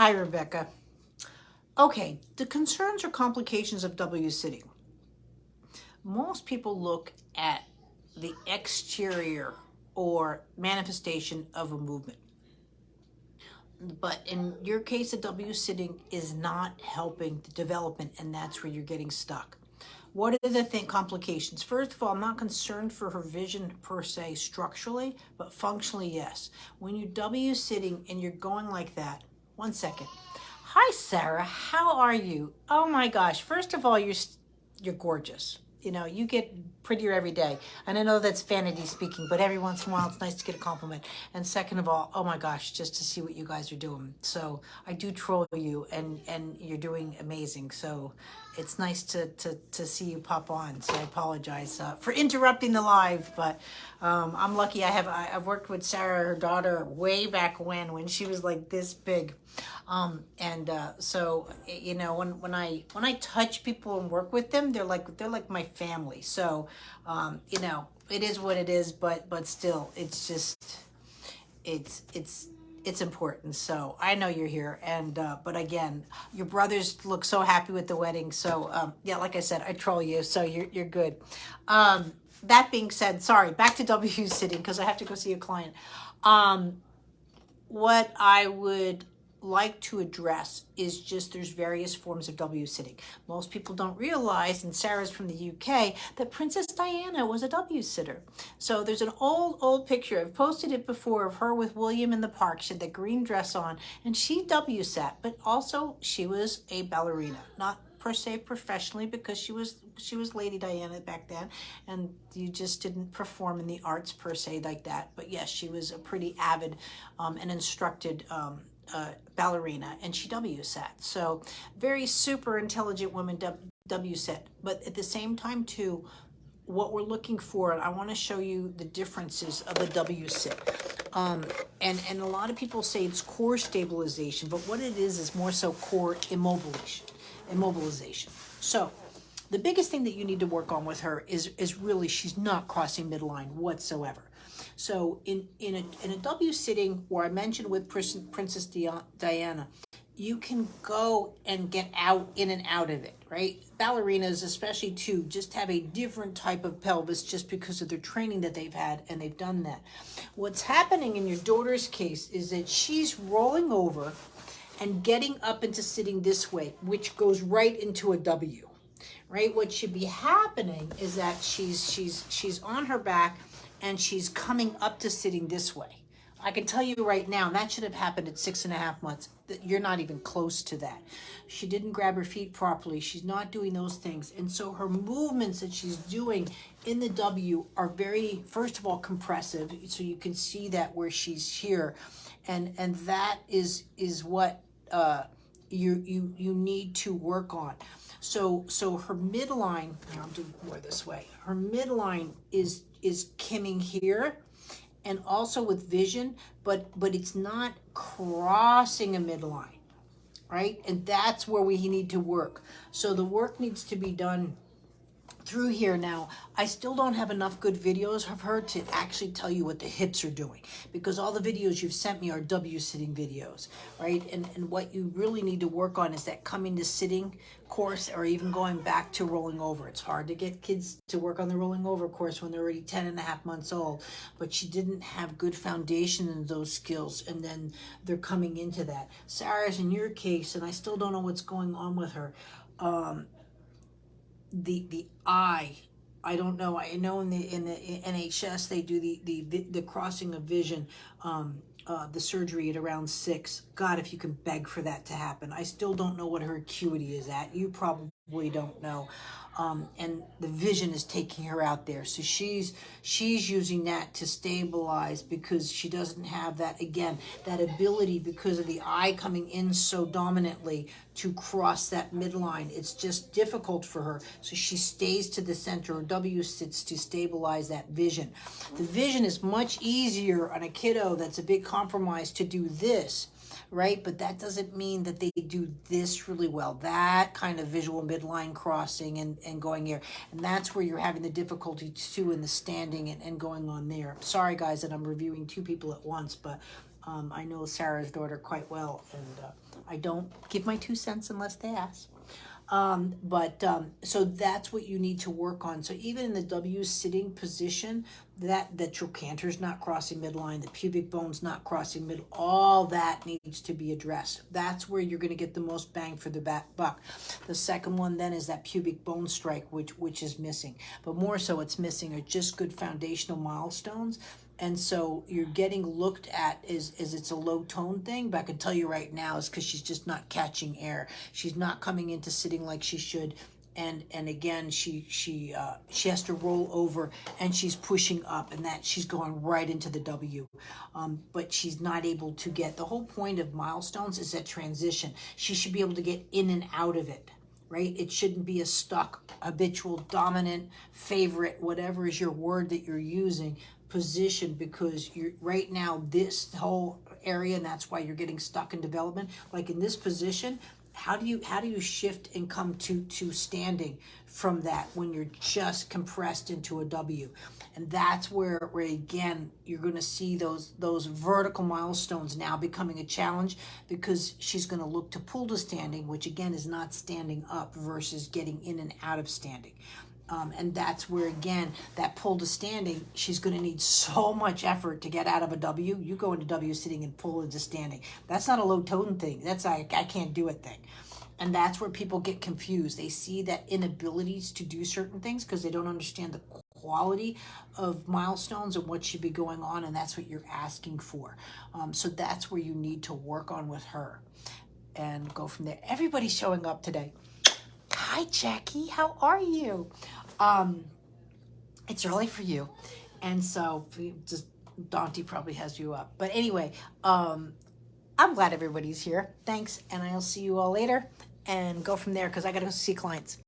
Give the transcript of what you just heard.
Hi, Rebecca. Okay, the concerns or complications of W sitting. Most people look at the exterior or manifestation of a movement. But in your case, the W sitting is not helping the development, and that's where you're getting stuck. What are the complications? First of all, I'm not concerned for her vision per se structurally, but functionally, yes. When you W sitting and you're going like that, 1 second. Hi, Sarah. How are you? Oh my gosh. First of all, you're gorgeous. You know, you get prettier every day. And I know that's vanity speaking, but every once in a while it's nice to get a compliment. And second of all, oh my gosh, just to see what you guys are doing. So I do troll you and you're doing amazing. So it's nice to see you pop on. So I apologize for interrupting the live, but I'm lucky. I've worked with Sarah, her daughter, way back when she was like this big. So you know, when I touch people and work with them, they're like my family. So you know, it is what it is, but still, it's just it's important. So I know you're here, and but again, your brothers look so happy with the wedding. So yeah, like I said, I troll you, so you're good. That being said, sorry, back to W sitting because I have to go see a client. What I would like to address is just there's various forms of W sitting. Most people don't realize, and Sarah's from the UK, that Princess Diana was a W sitter. So there's an old picture, I've posted it before, of her with William in the park. She had the green dress on and she W sat, but also she was a ballerina, not per se professionally, because she was Lady Diana back then, and you just didn't perform in the arts per se like that. But yes, she was a pretty avid and instructed ballerina, and she W sat. So very super intelligent woman W sat. But at the same time too, what we're looking for, and I want to show you the differences of a W sit. And a lot of people say it's core stabilization, but what it is more so core immobilization. So the biggest thing that you need to work on with her is really she's not crossing midline whatsoever. So in a W sitting, where I mentioned with Princess Diana, you can go and get in and out of it, right? Ballerinas, especially too, just have a different type of pelvis just because of their training that they've had, and they've done that. What's happening in your daughter's case is that she's rolling over and getting up into sitting this way, which goes right into a W, right? What should be happening is that she's on her back and she's coming up to sitting this way. I can tell you right now, that should have happened at 6.5 months. That you're not even close to that. She didn't grab her feet properly. She's not doing those things. And so her movements that she's doing in the W are very, first of all, compressive. So you can see that where she's here. And that is what you need to work on. So her midline, I'll do more this way. Her midline is kimming here, and also with vision, but it's not crossing a midline, right? And that's where we need to work. So the work needs to be done through here. Now, I still don't have enough good videos of her to actually tell you what the hips are doing, because all the videos you've sent me are W sitting videos, right? And what you really need to work on is that coming to sitting course, or even going back to rolling over. It's hard to get kids to work on the rolling over course when they're already 10.5 months old, but she didn't have good foundation in those skills, and then they're coming into that. Sarah's in your case, and I still don't know what's going on with her. The eye, I don't know. I know in the NHS they do the crossing of vision, the surgery at around 6. God, if you can beg for that to happen. I still don't know what her acuity is at. You probably don't know. And the vision is taking her out there. So she's using that to stabilize, because she doesn't have that, again, that ability, because of the eye coming in so dominantly, to cross that midline. It's just difficult for her. So she stays to the center, or W sits to stabilize that vision. The vision is much easier on a kiddo that's a bit compromised to do this, right? But that doesn't mean that they do this really well. That kind of visual midline crossing and going here. And that's where you're having the difficulty too, in the standing and going on there. Sorry guys that I'm reviewing 2 people at once, but I know Sarah's daughter quite well, and I don't give my 2 cents unless they ask. So that's what you need to work on. So even in the W sitting position, that the trochanter's not crossing midline, the pubic bone's not crossing mid, all that needs to be addressed. That's where you're going to get the most bang for the buck. The second one then is that pubic bone strike, which is missing. But more so, it's missing are just good foundational milestones. And so you're getting looked at is it's a low tone thing, but I can tell you right now is because she's just not catching air. She's not coming into sitting like she should. And again, she has to roll over, and she's pushing up, and that she's going right into the W. But she's not able to get, the whole point of milestones is that transition. She should be able to get in and out of it. Right? It shouldn't be a stuck, habitual, dominant, favorite, whatever is your word that you're using, position, because you're right now, this whole area, and that's why you're getting stuck in development. Like in this position, how do you shift and come to standing from that when you're just compressed into a W? And that's where again, you're going to see those vertical milestones now becoming a challenge, because she's going to look to pull to standing, which again is not standing up versus getting in and out of standing. And that's where, again, that pull to standing, she's going to need so much effort to get out of a W. You go into W sitting and pull into standing. That's not a low tone thing. That's I can't do it thing. And that's where people get confused. They see that inabilities to do certain things because they don't understand the quality of milestones and what should be going on, and that's what you're asking for. So that's where you need to work on with her and go from there. Everybody's showing up today. Hi, Jackie. How are you? It's early for you, and so just Dante probably has you up. But anyway, I'm glad everybody's here. Thanks, and I'll see you all later and go from there because I got to go see clients.